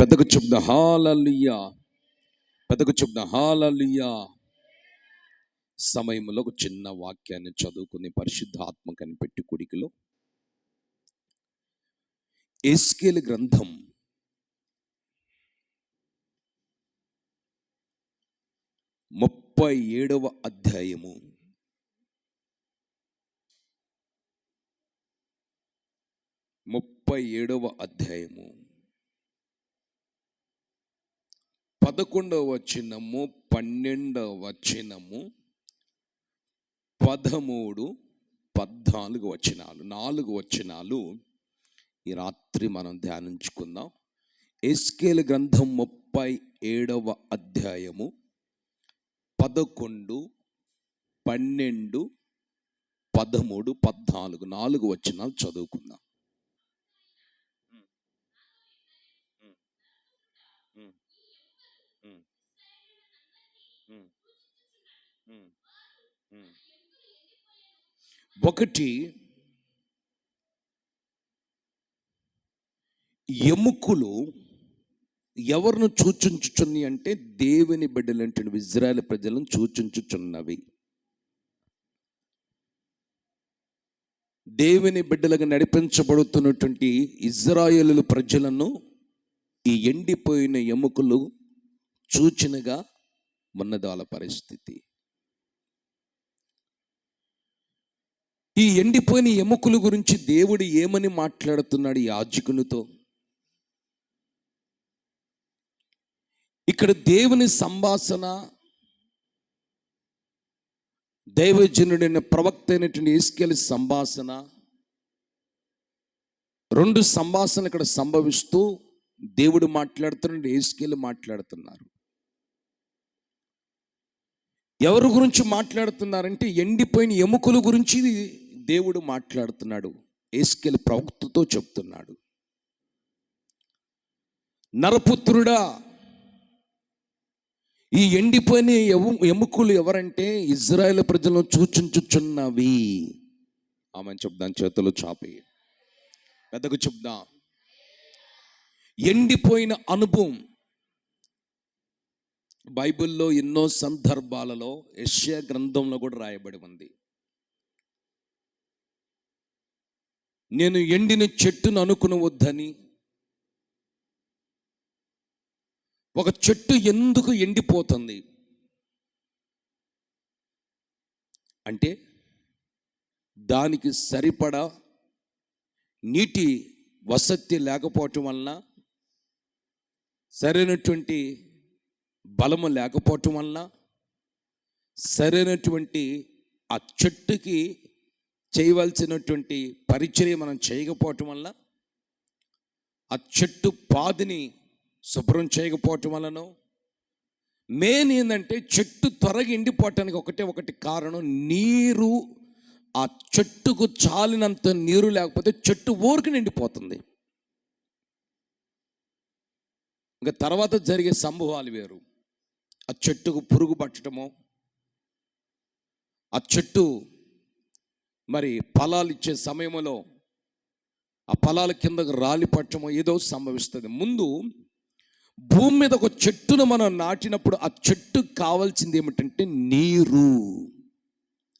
పెద్దకు చెప్దా హల్లెలూయా, పెద్దకు చెప్దా హల్లెలూయా. సమయంలో ఒక చిన్న వాక్యాన్ని చదువుకుని పరిశుద్ధాత్మ కనిపెట్టి కుడికిలో ఎస్కేలు గ్రంథం 37వ అధ్యాయము 11వ వచనము, 12వ వచనము, 13, 14 వచనాలు, 4 వచనాలు ఈ రాత్రి మనం ధ్యానించుకుందాం. ఎస్కేలు గ్రంథం 37వ అధ్యాయము 11, 12, 13, 14, 4 వచనాలు చదువుకుందాం. ఒకటి, ఎముకలు ఎవరిని సూచించుచున్నవి అంటే దేవుని బిడ్డలంటే ఇజ్రాయేల్ ప్రజలను సూచించుచున్నవి. దేవుని బిడ్డలుగా నడిపించబడుతున్నటువంటి ఇజ్రాయేలు ప్రజలను ఈ ఎండిపోయిన ఎముకలు సూచనగా ఉన్నది వాళ్ళ పరిస్థితి. ఈ ఎండిపోయిన ఎముకల గురించి దేవుడు ఏమని మాట్లాడుతున్నాడు యాజకునితో? ఇక్కడ దేవుని సంభాషణ, దైవజనుడైన ప్రవక్త అయినటువంటి ఎస్కేలు సంభాషణ, రెండు సంభాషణ ఇక్కడ సంభవిస్తూ దేవుడు మాట్లాడుతున్నాడు, ఎస్కేలు మాట్లాడుతున్నారు. ఎవరి గురించి మాట్లాడుతున్నారంటే ఎండిపోయిన ఎముకల గురించి దేవుడు మాట్లాడుతున్నాడు. ఎస్కేలు ప్రవక్తతో చెప్తున్నాడు, నరపుత్రుడా, ఈ ఎండిపోయిన ఎముకలు ఎవరంటే ఇజ్రాయేల్ ప్రజలను సూచించుచున్నవి. ఆమె చెప్దాం, చేతులు చాపి పెద్దకు చెప్దాం. ఎండిపోయిన అనుభవం బైబిల్లో ఎన్నో సందర్భాలలో, యెషయా గ్రంథంలో కూడా రాయబడి ఉంది. నేను ఎండిన చెట్టును అనుకునవద్దని. ఒక చెట్టు ఎందుకు ఎండిపోతుంది అంటే దానికి సరిపడా నీటి వసతి లేకపోవటం వలన, సరైనటువంటి బలము లేకపోవటం వలన, సరైనటువంటి ఆ చెట్టుకి చేయవలసినటువంటి పరిచర్య మనం చేయకపోవటం వల్ల, ఆ చెట్టు పాదిని శుభ్రం చేయకపోవటం వలన, మెయిన్ ఏంటంటే చెట్టు త్వరగా ఎండిపోవటానికి ఒకటి కారణం, నీరు ఆ చెట్టుకు చాలినంత నీరు లేకపోతే చెట్టు ఊరికి నిండిపోతుంది. ఇంకా తర్వాత జరిగే సంభవాలు వేరు. ఆ చెట్టుకు పురుగు పట్టడమో, ఆ చెట్టు మరి ఫలాలు ఇచ్చే సమయంలో ఆ ఫలాల కిందకు రాలి పట్టడమో ఏదో సంభవిస్తుంది. ముందు భూమి మీద ఒక చెట్టును మనం నాటినప్పుడు ఆ చెట్టుకు కావాల్సింది ఏమిటంటే నీరు.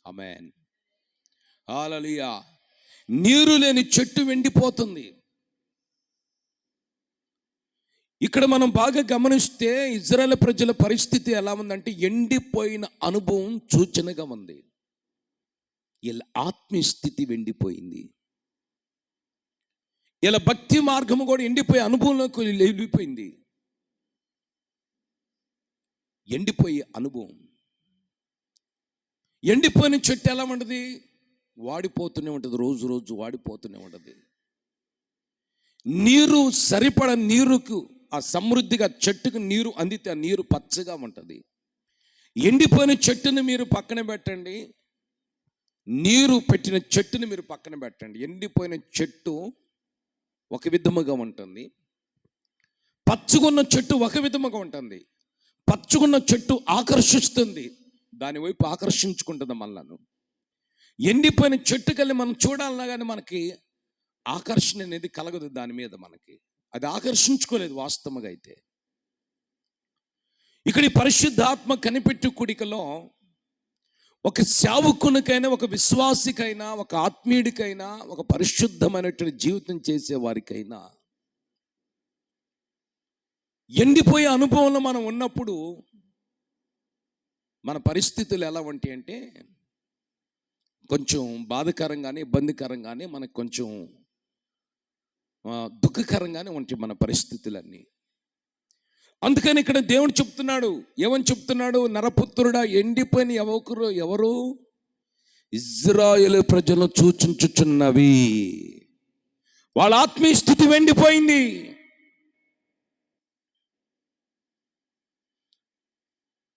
ఆమేన్, హల్లెలూయా. నీరు లేని చెట్టు ఎండిపోతుంది. ఇక్కడ మనం బాగా గమనిస్తే ఇజ్రాయేల్ ప్రజల పరిస్థితి ఎలా ఉందంటే ఎండిపోయిన అనుభవం సూచనగా ఉంది. ఇలా ఆత్మీయ స్థితి ఎండిపోయింది. ఇలా భక్తి మార్గము కూడా ఎండిపోయే అనుభవంలోకి వెళ్ళిపోయింది. ఎండిపోయే అనుభవం. ఎండిపోయిన చెట్టు ఎలా ఉంటుంది? వాడిపోతూనే ఉంటుంది, రోజు రోజు వాడిపోతూనే ఉంటుంది. నీరు సరిపడ నీరుకు ఆ సమృద్ధిగా చెట్టుకు నీరు అందితే ఆ నీరు పచ్చగా ఉంటుంది. ఎండిపోయిన చెట్టుని మీరు పక్కన పెట్టండి, నీరు పెట్టిన చెట్టుని మీరు పక్కన పెట్టండి. ఎండిపోయిన చెట్టు ఒక విధముగా ఉంటుంది, పచ్చగున్న చెట్టు ఒక విధముగా ఉంటుంది. పచ్చగున్న చెట్టు ఆకర్షిస్తుంది, దాని వైపు ఆకర్షించుకుంటుంది మనలను. ఎండిపోయిన చెట్టుకెళ్ళి మనం చూడాలన్నా కానీ మనకి ఆకర్షణ అనేది కలగదు దాని మీద మనకి. అది ఆకర్షించుకోలేదు వాస్తవంగా అయితే. ఇక్కడ ఈ పరిశుద్ధాత్మ కనిపెట్టు కుడికలో ఒక సేవకునికైనా, ఒక విశ్వాసికైనా, ఒక ఆత్మీయుడికైనా, ఒక పరిశుద్ధమైనటువంటి జీవితం చేసే వారికైనా ఎండిపోయే అనుభవంలో మనం ఉన్నప్పుడు మన పరిస్థితులు ఎలా ఉంటాయి అంటే కొంచెం బాధకరంగానే, ఇబ్బందికరంగానే, మనకు కొంచెం దుఃఖకరంగానే ఉంటాయి మన పరిస్థితులన్నీ. అందుకని ఇక్కడ దేవుడు చెప్తున్నాడు, ఏమని చెప్తున్నాడు? నరపుత్రుడా, ఎండిపోయిన ఎవరు? ఇజ్రాయేలు ప్రజలను సూచించుచున్నవి. వాళ్ళ ఆత్మీయ స్థితి ఎండిపోయింది.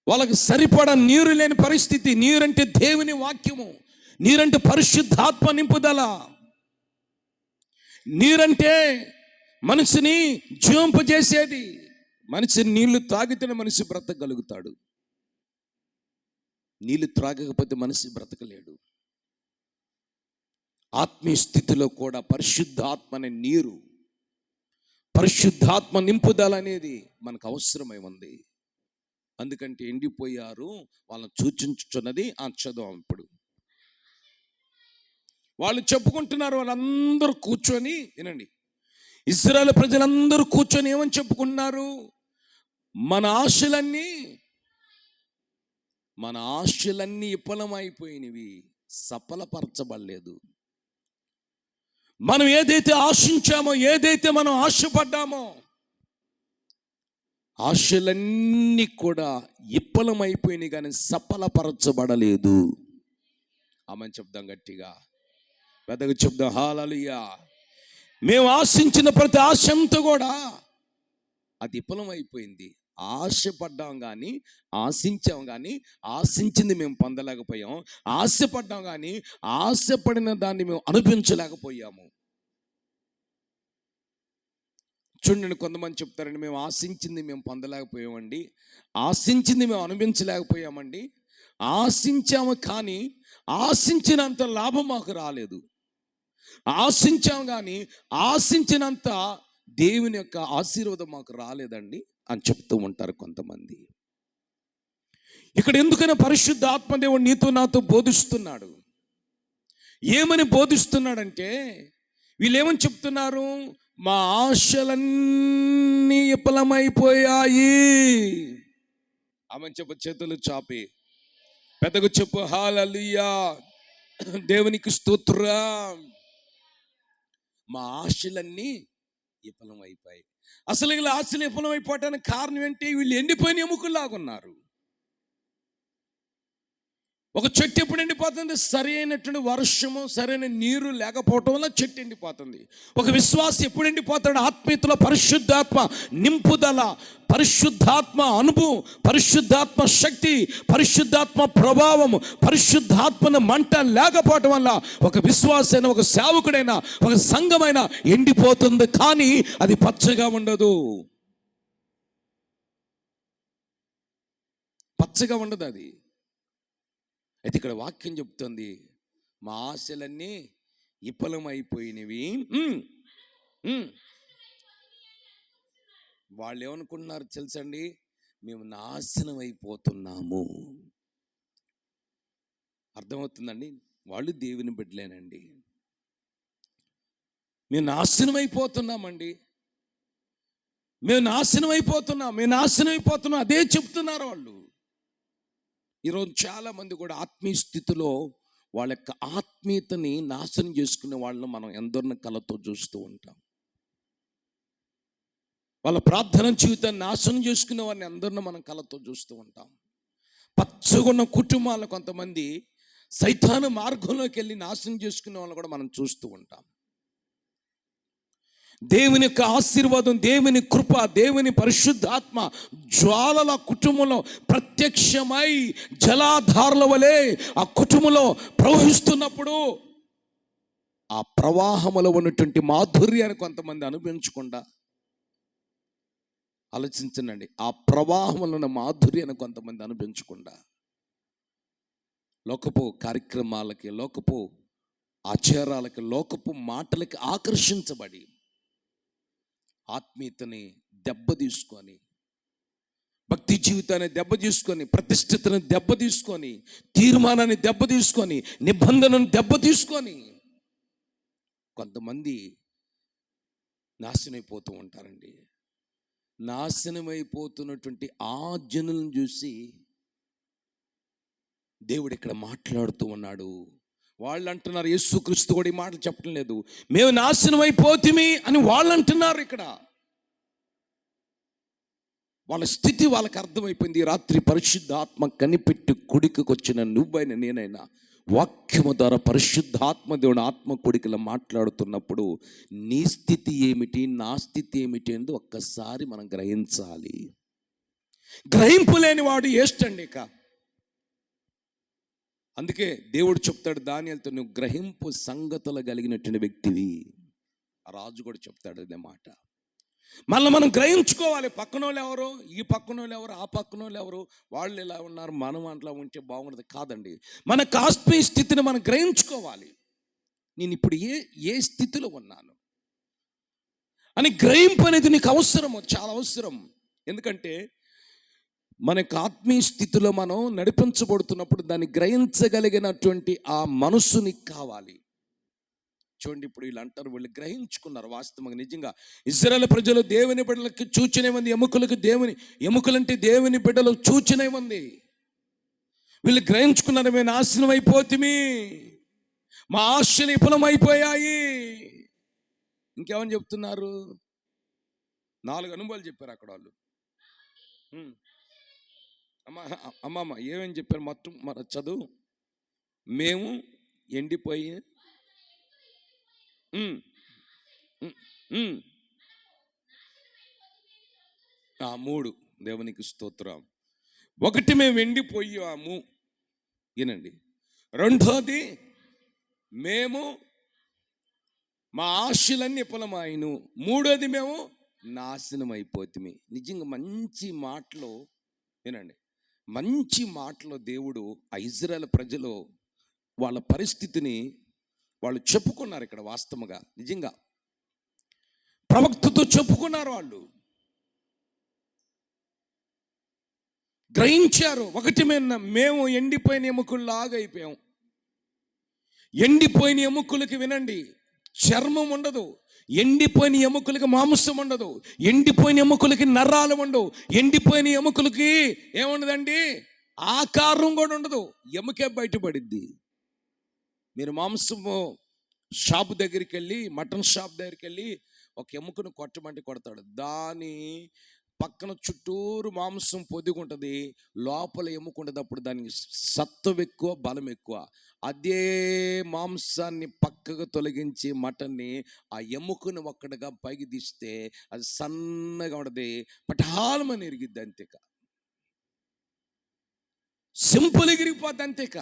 వాళ్ళకి సరిపడా నీరు లేని పరిస్థితి. నీరంటే దేవుని వాక్యము, నీరంటే పరిశుద్ధాత్మ నింపుదల, నీరంటే మనిషిని జీవింపజేసేది. మనిషి నీళ్లు తాగితేనే మనిషి బ్రతకగలుగుతాడు. నీళ్లు త్రాగకపోతే మనిషి బ్రతకలేడు. ఆత్మీయ స్థితిలో కూడా పరిశుద్ధాత్మ అనే నీరు, పరిశుద్ధాత్మ నింపుదల అనేది మనకు అవసరమై ఉంది. అందుకంటే ఎండిపోయారు వాళ్ళని సూచించుచున్నది. చదువు ఇప్పుడు వాళ్ళు చెప్పుకుంటున్నారు. వాళ్ళందరూ కూర్చొని వినండి, ఇశ్రాయేలు ప్రజలందరూ కూర్చొని ఏమని చెప్పుకుంటున్నారు? మన ఆశలన్నీ విఫలమైపోయినవి, సఫలపరచబడలేదు. మనం ఏదైతే ఆశించామో, ఏదైతే మనం ఆశపడ్డామో, ఆశలన్నీ కూడా విఫలమైపోయినాయి కానీ సఫలపరచబడలేదు. ఆమె చెప్దాం గట్టిగా, పెద్దగా చెప్దాం హల్లెలూయా. మేము ఆశించిన ప్రతి ఆశంతో కూడా అది విఫలమైపోయింది. ఆశపడ్డాం కానీ, ఆశించాం కానీ, ఆశించింది మేము పొందలేకపోయాం. ఆశపడ్డాం కానీ ఆశపడిన దాన్ని మేము అనుభవించలేకపోయాము. చూడండి, కొంతమంది చెప్తారండి, మేము ఆశించింది మేము పొందలేకపోయామండి, ఆశించింది మేము అనుభవించలేకపోయామండి, ఆశించాము కానీ ఆశించినంత లాభం మాకు రాలేదు, ఆశించాము కానీ ఆశించినంత దేవుని యొక్క ఆశీర్వాదం మాకు రాలేదండి అని చెప్తూ ఉంటారు కొంతమంది. ఇక్కడ ఎందుకైనా పరిశుద్ధ ఆత్మదేవుడు నీతో నాతో బోధిస్తున్నాడు. ఏమని బోధిస్తున్నాడంటే, వీళ్ళు ఏమని చెప్తున్నారు? మా ఆశలన్నీ విఫలమైపోయాయి. ఆమె చెప్పు, చేతులు చాపి పెద్దగా చెప్పు హల్లెలూయా, దేవునికి స్తోత్రం. మా ఆశలన్నీ విఫలమైపోయాయి. అసలు వీళ్ళ ఆశలు విఫలమైపోవటానికి కారణం ఏంటి? వీళ్ళు ఎండిపోయిన ఎముకల్లాగున్నారు. ఒక చెట్టు ఎప్పుడు ఎండిపోతుంది? సరైనటువంటి వర్షము, సరైన నీరు లేకపోవటం వల్ల చెట్టు ఎండిపోతుంది. ఒక విశ్వాసి ఎప్పుడు ఎండిపోతాడు? ఆత్మీయతలో పరిశుద్ధాత్మ నింపుదల, పరిశుద్ధాత్మ అనుభవం, పరిశుద్ధాత్మ శక్తి, పరిశుద్ధాత్మ ప్రభావము, పరిశుద్ధాత్మను మంట లేకపోవటం వల్ల ఒక విశ్వాసైన, ఒక సేవకుడైన, ఒక సంఘమైన ఎండిపోతుంది. కానీ అది పచ్చగా ఉండదు, పచ్చగా ఉండదు అది. అయితే ఇక్కడ వాక్యం చెప్తుంది, మా ఆశలన్నీ విఫలమైపోయినవి. వాళ్ళు ఏమనుకుంటున్నారు తెలుసండి? మేము నాశనం అయిపోతున్నాము. అర్థమవుతుందండి? వాళ్ళు దేవుని బిడ్డలేనండి. మేము నాశనం అయిపోతున్నామండి, మేము నాశనం అయిపోతున్నాం, అదే చెప్తున్నారు వాళ్ళు. ఈరోజు చాలామంది కూడా ఆత్మీయ స్థితిలో వాళ్ళ యొక్క ఆత్మీయతని నాశనం చేసుకునే వాళ్ళని మనం ఎందరిని కళ్ళతో చూస్తూ ఉంటాం. వాళ్ళ ప్రార్థన జీవితాన్ని నాశనం చేసుకునే వారిని అందరిని మనం కళ్ళతో చూస్తూ ఉంటాం. పచ్చగున్న కుటుంబాలను కొంతమంది సైతాను మార్గంలోకి వెళ్ళి నాశనం చేసుకునే వాళ్ళని కూడా మనం చూస్తూ ఉంటాం. దేవుని యొక్క ఆశీర్వాదం, దేవుని కృప, దేవుని పరిశుద్ధాత్మ జ్వాలల కుటుంబంలో ప్రత్యక్షమై జలాధారల వలె ఆ కుటుంబంలో ప్రవహిస్తున్నప్పుడు ఆ ప్రవాహములో ఉన్నటువంటి మాధుర్యాన్ని కొంతమంది అనుభవించకుండా, ఆలోచించండి, ఆ ప్రవాహంలో ఉన్న మాధుర్యాన్ని కొంతమంది అనుభవించకుండా లోకపు కార్యక్రమాలకి, లోకపు ఆచారాలకి, లోకపు మాటలకి ఆకర్షించబడి ఆత్మీయతని దెబ్బ తీసుకొని, భక్తి జీవితాన్ని దెబ్బ తీసుకొని, ప్రతిష్ఠితను దెబ్బ తీసుకొని, తీర్మానాన్ని దెబ్బ తీసుకొని, నిబంధనను దెబ్బ తీసుకొని కొంతమంది నాశనమైపోతూ ఉంటారండి. నాశనమైపోతున్నటువంటి ఆ జనులను చూసి దేవుడు ఇక్కడ మాట్లాడుతూ ఉన్నాడు. వాళ్ళు అంటున్నారు, యేసుక్రీస్తు కూడా ఈ మాటలు చెప్పడం లేదు, మేము నాశనం అయిపోతిమి అని వాళ్ళు అంటున్నారు. ఇక్కడ వాళ్ళ స్థితి వాళ్ళకి అర్థమైపోయింది. రాత్రి పరిశుద్ధాత్మ కనిపెట్టి కుడికి వచ్చిన నువ్వైనా నేనైనా వాక్యము ద్వారా పరిశుద్ధాత్మ దేవుడు ఆత్మ కొడికలా మాట్లాడుతున్నప్పుడు నీ స్థితి ఏమిటి, నా స్థితి ఏమిటి అనేది ఒక్కసారి మనం గ్రహించాలి. గ్రహింపు లేని వాడు ఏష్టండి. ఇక అందుకే దేవుడు చెప్తాడు దానియేలుతో, నువ్వు గ్రహింపు సంగతులు కలిగినటువంటి వ్యక్తివి. ఆ రాజు కూడా చెప్తాడు అదే మాట. మళ్ళీ మనం గ్రహించుకోవాలి, పక్కన వాళ్ళు ఎవరు, ఈ పక్కన వాళ్ళు ఎవరు, ఆ పక్కన వాళ్ళు ఎవరు, వాళ్ళు ఇలా ఉన్నారు, మనం అట్లా ఉంటే బాగుండదు కాదండి. మన ఆత్మీయ స్థితిని మనం గ్రహించుకోవాలి. నేను ఇప్పుడు ఏ స్థితిలో ఉన్నాను అని గ్రహింపు అనేది నీకు అవసరము, చాలా అవసరం. ఎందుకంటే మనకు ఆత్మీయ స్థితిలో మనం నడిపించబడుతున్నప్పుడు దాన్ని గ్రహించగలిగినటువంటి ఆ మనస్సు నీకు కావాలి. చూడండి, ఇప్పుడు వీళ్ళు అంటారు, వీళ్ళు గ్రహించుకున్నారు వాస్తవంగా. నిజంగా ఇశ్రాయేలు ప్రజలు దేవుని బిడ్డలకి సూచనే ఉంది, ఎముకలకు ఎముకలంటే దేవుని బిడ్డలు సూచనే ఉంది. వీళ్ళు గ్రహించుకున్నారు, మేము నాశనం అయిపోతిమి, మా ఆశలు విఫలమైపోయాయి. ఇంకేమని చెప్తున్నారు? 4 అనుభవాలు చెప్పారు అక్కడ వాళ్ళు. అమ్మమ్మ ఏమని చెప్పారు? మొత్తం మన చదువు. మేము ఎండిపోయి 3 దేవునికి స్తోత్రం. 1 మేము ఎండిపోయాము, వినండి. 2ది మేము మా ఆశలన్నీ విఫలమాయను. 3ది మేము నాశనం అయిపోతుంది. నిజంగా మంచి మాటలు వినండి, మంచి మాటలో దేవుడు ఆ ఇశ్రాయేలు ప్రజలు వాళ్ళ పరిస్థితిని వాళ్ళు చెప్పుకున్నారు. ఇక్కడ వాస్తవంగా నిజంగా ప్రవక్తతో చెప్పుకున్నారు, వాళ్ళు గ్రహించారు. 1 మేము ఎండిపోయిన ఎముకల్లాగా అయిపోయాం. ఎండిపోయిన ఎముకలకి వినండి చర్మం ఉండదు, ఎండిపోయిన ఎముకలకి మాంసం ఉండదు, ఎండిపోయిన ఎముకలకి నరాలు ఉండవు, ఎండిపోయిన ఎముకలకి ఏముండదండి, ఆకారం కూడా ఉండదు. ఎముకే బయటపడిద్ది. మీరు మాంసము షాప్ దగ్గరికి వెళ్ళి, మటన్ షాప్ దగ్గరికి వెళ్ళి ఒక ఎముకను కొట్టమంటే కొడతాడు. దాని పక్కన చుట్టూరు మాంసం పొదిగుంటుంది, లోపల ఎముక ఉంటుంది. అప్పుడు దానికి సత్వం ఎక్కువ, బలం ఎక్కువ. అదే మాంసాన్ని పక్కకు తొలగించి మటన్ని ఆ ఎముకను ఒక్కడిగా పైకి తీస్తే అది సన్నగా ఉంటుంది, పటాలమని ఎరిగిద్ది. అంతేక సింపుల్ ఎగిరిపోద్ది, అంతేక.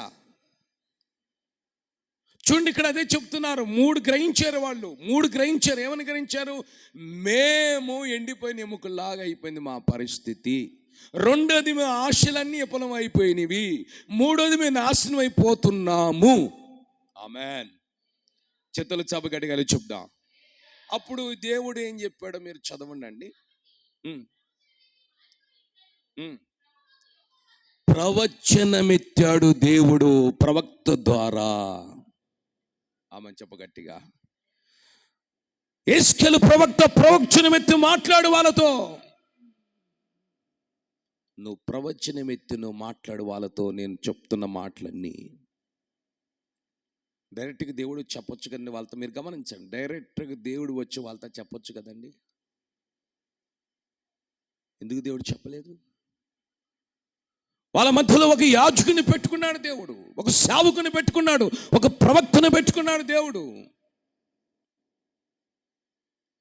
చూడండి, ఇక్కడ అదే చెప్తున్నారు. 3 గ్రహించారు వాళ్ళు. 3 గ్రహించారు. ఏమని గ్రహించారు? మేము ఎండిపోయిన ఎముకల్లాగా అయిపోయింది మా పరిస్థితి. 2ది మేము ఆశలన్నీ విఫలం అయిపోయినవి. 3ది మేము నాశనం అయిపోతున్నాము. ఆమేన్. చేతులు చప్పగట్టిగా చెప్దాం. అప్పుడు దేవుడు ఏం చెప్పాడో మీరు చదవండి అండి. ప్రవచనమెత్తాడు దేవుడు ప్రవక్త ద్వారా. ఆమె చెప్పగట్టిగా. యేస్కేలు ప్రవచనమెత్తి మాట్లాడు వాళ్ళతో. నువ్వు ప్రవచనమెత్తి నువ్వు మాట్లాడు వాళ్ళతో. నేను చెప్తున్న మాటలన్నీ డైరెక్ట్గా దేవుడు చెప్పొచ్చు కదండి వాళ్ళతో. మీరు గమనించండి, డైరెక్ట్గా దేవుడు వచ్చి వాళ్ళతో చెప్పొచ్చు కదండి. ఎందుకు దేవుడు చెప్పలేదు? వాళ్ళ మధ్యలో ఒక యాజకుని పెట్టుకున్నాడు దేవుడు, ఒక సేవకుని పెట్టుకున్నాడు, ఒక ప్రవక్తను పెట్టుకున్నాడు దేవుడు.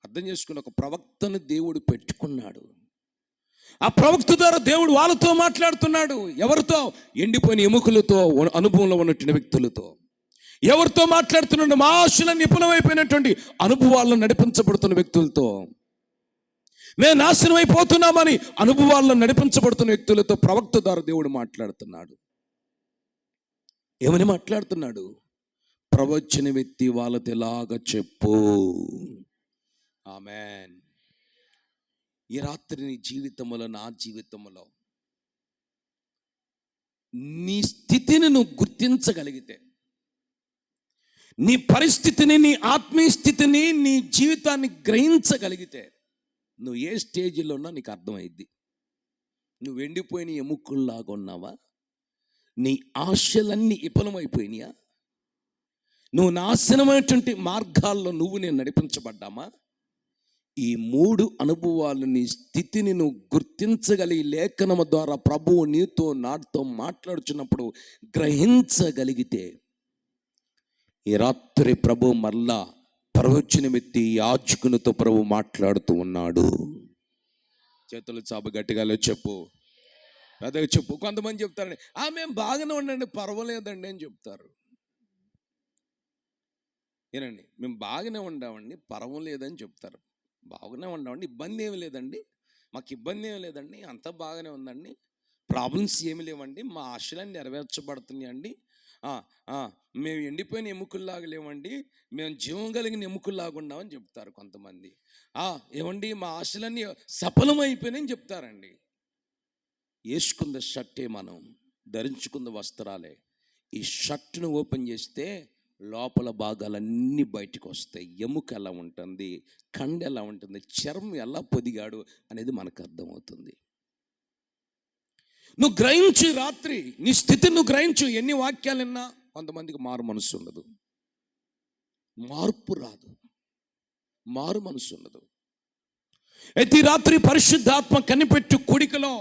అర్థం చేసుకుని ఒక ప్రవక్తను దేవుడు పెట్టుకున్నాడు. ఆ ప్రవక్త ద్వారా దేవుడు వాళ్ళతో మాట్లాడుతున్నాడు. ఎవరితో? ఎండిపోయిన ఎముకలతో, అనుభవంలో ఉన్నటువంటి వ్యక్తులతో. ఎవరితో మాట్లాడుతున్నాడు? మా ఆశలను విఫలమైపోయినటువంటి అనుభవాలను నడిపించబడుతున్న వ్యక్తులతో. మేము నాశనం అయిపోతున్నామని అనుభవాల్లో నడిపించబడుతున్న వ్యక్తులతో ప్రవక్త ద్వారా దేవుడు మాట్లాడుతున్నాడు. ఏమని మాట్లాడుతున్నాడు? ప్రవచన వ్యక్తి వాళ్ళతో ఎలాగ చెప్పు. ఆమేన్. ఈ రాత్రి నీ జీవితంలో, నా జీవితంలో నీ స్థితిని నువ్వు గుర్తించగలిగితే, నీ పరిస్థితిని, నీ ఆత్మీయ స్థితిని, నీ జీవితాన్ని గ్రహించగలిగితే, నువ్వు ఏ స్టేజ్లో ఉన్నా నీకు అర్థమైద్ది. నువ్వు ఎండిపోయిన ఎముకల్లాగా ఉన్నావా? నీ ఆశలన్నీ విఫలమైపోయినాయా? నువ్వు నాశనమైనటువంటి మార్గాల్లో నేను నడిపించబడ్డామా? ఈ 3 అనుభవాలు, నీ స్థితిని నువ్వు గుర్తించగలిగి లేఖనము ద్వారా ప్రభువు నీతో నాతో మాట్లాడుచున్నప్పుడు గ్రహించగలిగితే, ఈ రాత్రి ప్రభు మరలా ప్రవచనమెత్తి యాజకునితో ప్రభు మాట్లాడుతూ ఉన్నాడు. చేతులు చాపు గట్టిగా చెప్పు, పెద్దగా చెప్పు. కొంతమంది చెప్తారండి, మేము బాగానే ఉండండి, పర్వాలేదండి అని చెప్తారు. ఏనండి, మేము బాగానే ఉండామండి, పర్వాలేదని చెప్తారు. బాగానే ఉండామండి, ఇబ్బంది ఏమి లేదండి, మాకు ఇబ్బంది ఏమి లేదండి, అంతా బాగానే ఉందండి, ప్రాబ్లమ్స్ ఏమి లేవండి, మా ఆశలన్నీ నెరవేర్చబడుతున్నాయండి, మేము ఎండిపోయిన ఎముకల్లాగా లేవండి, మేము జీవం కలిగిన ఎముకల్లాగా ఉన్నామని చెప్తారు కొంతమంది. ఏమండి, మా ఆశలన్నీ సఫలమైపోయినాయని చెప్తారండి. వేసుకున్న షర్టే, మనం ధరించుకున్న వస్త్రాలే. ఈ షర్ట్ను ఓపెన్ చేస్తే లోపల భాగాలన్నీ బయటకు వస్తాయి. ఎముక ఎలా ఉంటుంది, కండ ఎలా ఉంటుంది, చర్మం ఎలా పొదిగాడు అనేది మనకు అర్థమవుతుంది. నువ్వు గ్రహించు, రాత్రి నీ స్థితిని నువ్వు గ్రహించు. ఎన్ని వాక్యాలు విన్నా కొంతమందికి మారు మనసు ఉండదు, మార్పు రాదు, మారు మనసు ఉండదు. అయితే ఈ రాత్రి పరిశుద్ధాత్మ కనిపెట్టు కుడికలో,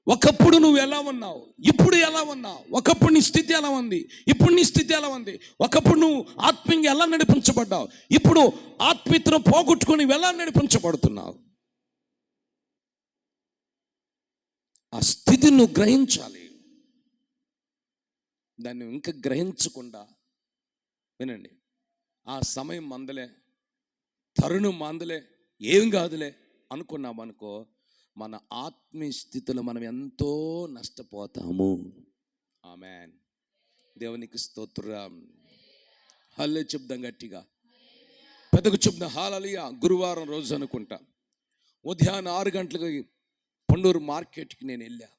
ఒకప్పుడు నువ్వు ఎలా ఉన్నావు, ఇప్పుడు ఎలా ఉన్నావు, ఒకప్పుడు నీ స్థితి ఎలా ఉంది, ఇప్పుడు నీ స్థితి ఎలా ఉంది, ఒకప్పుడు నువ్వు ఆత్మీయంగా ఎలా నడిపించబడ్డావు, ఇప్పుడు ఆత్మీయతను పోగొట్టుకుని ఎలా నడిపించబడుతున్నావు. ఆ స్థితిని నువ్వు గ్రహించాలి. దాన్ని ఇంకా గ్రహించకుండా, వినండి, ఆ సమయం మందలే, తరుణం మందలే, ఏం కాదులే అనుకున్నామనుకో, మన ఆత్మీయ స్థితిలో మనం ఎంతో నష్టపోతాము. ఆమేన్. దేవునికి స్తోత్రం. హల్లెలూయా చెప్దాం గట్టిగా, పెద్దగా చెప్దాం హల్లెలూయా. గురువారం రోజు అనుకుంటా, ఉదయాన్నే 6 గంటలకి పండూరు మార్కెట్కి నేను వెళ్ళా.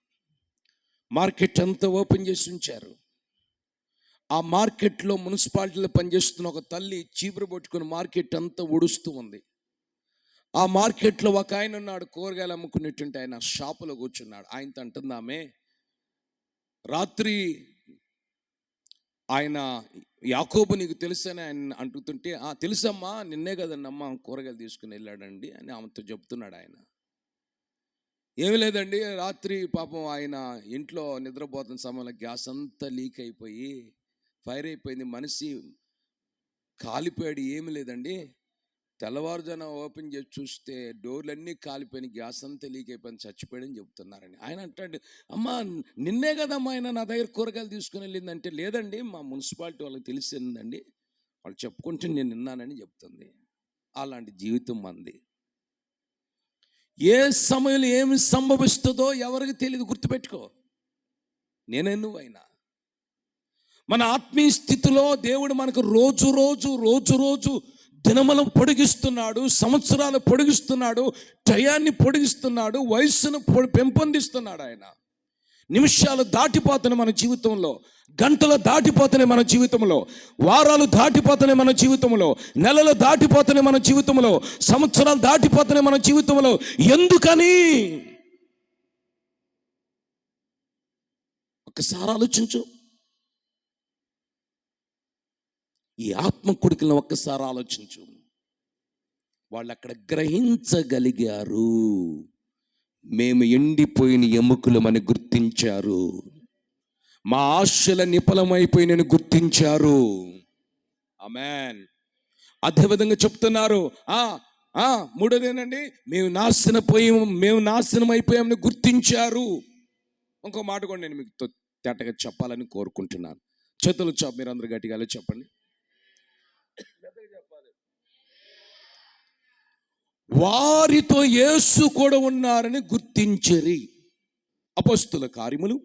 మార్కెట్ అంతా ఓపెన్ చేసి ఉంచారు. ఆ మార్కెట్లో మున్సిపాలిటీలో పనిచేస్తున్న ఒక తల్లి చీపురు పట్టుకుని మార్కెట్ అంతా ఉడుస్తూ ఉంది. ఆ మార్కెట్లో ఒక ఆయన ఉన్నాడు, కూరగాయలు అమ్ముకునేటువంటి ఆయన, షాపులో కూర్చున్నాడు. ఆయనతో అంటుందామే, రాత్రి ఆయన యాకోబు నీకు తెలుసని ఆయన అంటుంటే, తెలుసమ్మా, నిన్నే కదండి అమ్మ కూరగాయలు తీసుకుని వెళ్ళాడండి అని ఆమెతో చెప్తున్నాడు. ఆయన ఏమి లేదండి, రాత్రి పాపం ఆయన ఇంట్లో నిద్రపోతున్న సమయంలో గ్యాస్ అంతా లీక్ అయిపోయి ఫైర్ అయిపోయింది, మనిషి కాలిపోయాడు. ఏమి లేదండి, తెల్లవారుజాన ఓపెన్ చేసి చూస్తే డోర్లన్నీ కాలిపోయిన, గ్యాస్ అంతా లీక్ అయిపోయింది, చచ్చిపోయాడని చెప్తున్నారండి. ఆయన అంటాడు, అమ్మా నిన్నే కదమ్మా ఆయన నా దగ్గర కూరగాయలు తీసుకుని వెళ్ళిందంటే, లేదండి మా మున్సిపాలిటీ వాళ్ళకి తెలిసిందండి, వాళ్ళు చెప్పుకుంటే నేను విన్నానని చెప్తుంది. అలాంటి జీవితం మంది. ఏ సమయంలో ఏమి సంభవిస్తుందో ఎవరికి తెలియదు, గుర్తుపెట్టుకో. నేనే నువ్వైనా మన ఆత్మీయ స్థితిలో దేవుడు మనకు రోజు రోజు దినములను పొడిగిస్తున్నాడు, సంవత్సరాలు పొడిగిస్తున్నాడు, టయాన్ని పొడిగిస్తున్నాడు, వయస్సును పెంపొందిస్తున్నాడు. ఆయన నిమిషాలు దాటిపోతున్నాయి మన జీవితంలో, గంటలు దాటిపోతున్నాయి మన జీవితంలో, వారాలు దాటిపోతున్నాయి మన జీవితంలో, నెలలు దాటిపోతున్నాయి మన జీవితంలో, సంవత్సరాలు దాటిపోతున్నాయి మన జీవితంలో. ఎందుకని? ఒకసారి ఆలోచించు. ఈ ఆత్మ కొడుకులను ఒక్కసారి ఆలోచించు. వాళ్ళు అక్కడ గ్రహించగలిగారు, మేము ఎండిపోయిన ఎముకలమని గుర్తించారు, మా ఆశల నిఫలమైపోయినని గుర్తించారు. ఆమేన్. అదేవిధంగా చెప్తున్నారు, మూడోదేనండి, మేము నాశనం అయిపోయామని గుర్తించారు. ఇంకో మాట కూడా నేను మీకు తేటగా చెప్పాలని కోరుకుంటున్నాను. చేతులు చాపు, మీరు అందరూ గట్టిగా చెప్పండి. వారితో యేసు కూడా ఉన్నారని గుర్తించిరి. అపోస్తుల కార్యములు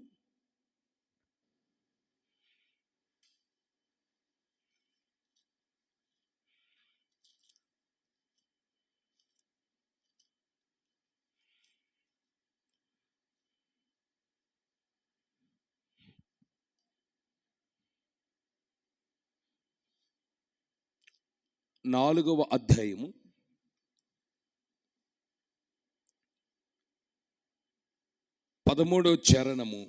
4వ అధ్యాయము 13వ చరణము.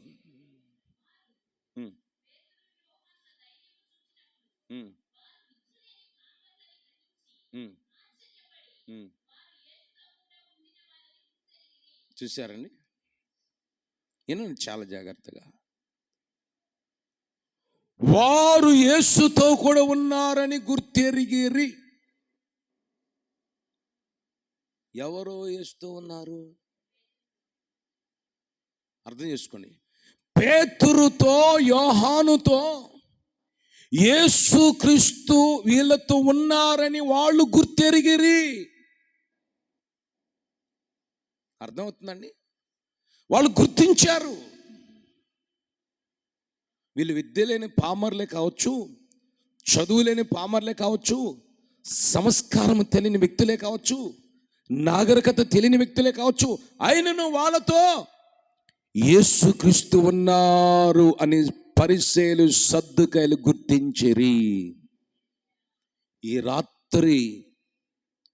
చూశారండి, వినండి చాలా జాగ్రత్తగా. వారు యేసుతో కూడా ఉన్నారని గుర్తెరిగిరి. ఎవరో యేసుతో ఉన్నారు అర్థం చేసుకోండి. పేతురుతో యోహానుతో యేసుక్రీస్తు వీళ్ళతో ఉన్నారని వాళ్ళు గుర్తెరిగిరి. అర్థమవుతుందండి? వాళ్ళు గుర్తించారు. వీళ్ళు విద్య లేని పామర్లే కావచ్చు, చదువు లేని పామర్లే కావచ్చు, సంస్కారం తెలియని వ్యక్తులే కావచ్చు, నాగరికత తెలియని వ్యక్తులే కావచ్చు, అయినను వాళ్ళతో యేసుక్రీస్తు ఉన్నారు అని పరిసయ్యులు సద్దూకాయలు గుర్తించిరి. ఈ రాత్రి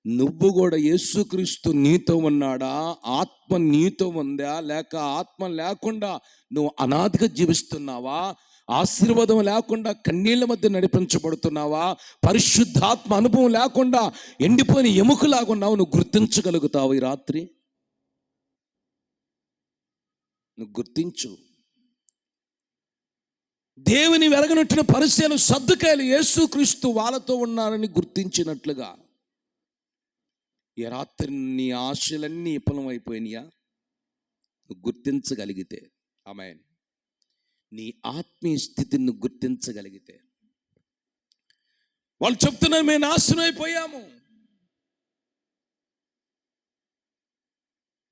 నువ్వు కూడా యేసుక్రీస్తు నీతో ఉన్నాడా? ఆత్మ నీతో ఉందా? లేక ఆత్మ లేకుండా నువ్వు అనాథగా జీవిస్తున్నావా? ఆశీర్వాదం లేకుండా కన్నీళ్ల మధ్య నడిపించబడుతున్నావా? పరిశుద్ధాత్మ అనుభవం లేకుండా ఎండిపోయిన ఎముకలాగున్నావు. నువ్వు గుర్తించగలుగుతావు ఈ రాత్రి? నువ్వు గుర్తించు. దేవుని వెలగనట్టిన పరిసయ్యులు సద్దూకాయలు యేసుక్రీస్తు వాళ్ళతో ఉన్నారని గుర్తించినట్లుగా ఈ రాత్రి నీ ఆశలన్నీ విఫలం అయిపోయినాయా? నువ్వు గుర్తించగలిగితే, ఆమేన్, నీ ఆత్మీయ స్థితిని గుర్తించగలిగితే. వాళ్ళు చెప్తున్నారు మేము నాశనం అయిపోయాము,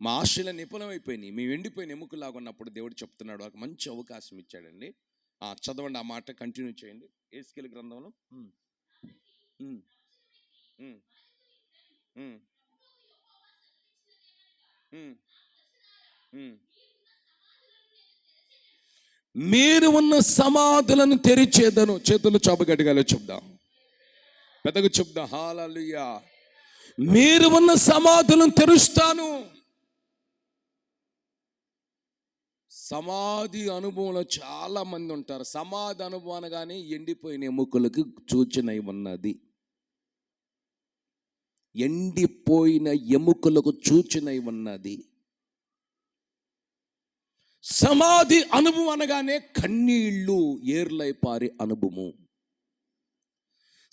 మా ఆశలన్నీ విఫలం అయిపోయినాయి, మేము ఎండిపోయిన ఎముకలాగా ఉన్నప్పుడు దేవుడు చెప్తున్నాడు, ఒక మంచి అవకాశం ఇచ్చాడండి. చదవండి, ఆ మాట కంటిన్యూ చేయండి. యేసుకేలు గ్రంథంలో మీరు ఉన్న సమాధులను తెరిచేదను. చేతులు చాపగట్టిగా చెప్దాం, పెద్దగా చెప్దాం. హల్లెలూయా. మీరు ఉన్న సమాధులను తెరుస్తాను. సమాధి అనుభవంలో చాలా మంది ఉంటారు. సమాధి అనుభవం అనగానే ఎండిపోయిన ఎముకలకు సూచన ఉన్నది. ఎండిపోయిన ఎముకలకు సూచన ఉన్నది. సమాధి అనుభవం అనగానే కన్నీళ్ళు ఏర్లై పారే అనుభవం.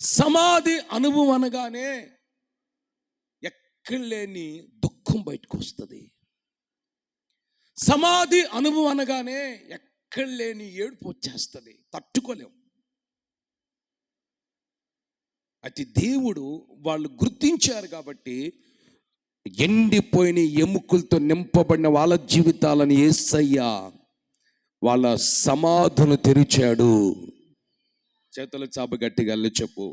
సమాధి అనుభవం అనగానే ఎక్కడ లేని దుఃఖం బయటకు వస్తుంది. సమాధి అనుభవం అనగానే ఎక్కడ లేని ఏడుపు వచ్చేస్తుంది, తట్టుకోలేం. అయితే దేవుడు వాళ్ళు గుర్తించారు కాబట్టి ఎండిపోయిన ఎముకలతో నింపబడిన వాళ్ళ జీవితాలను యేసయ్య వాళ్ళ సమాధులు తెరిచాడు. చేతుల చాప గట్టిగా చెప్పు,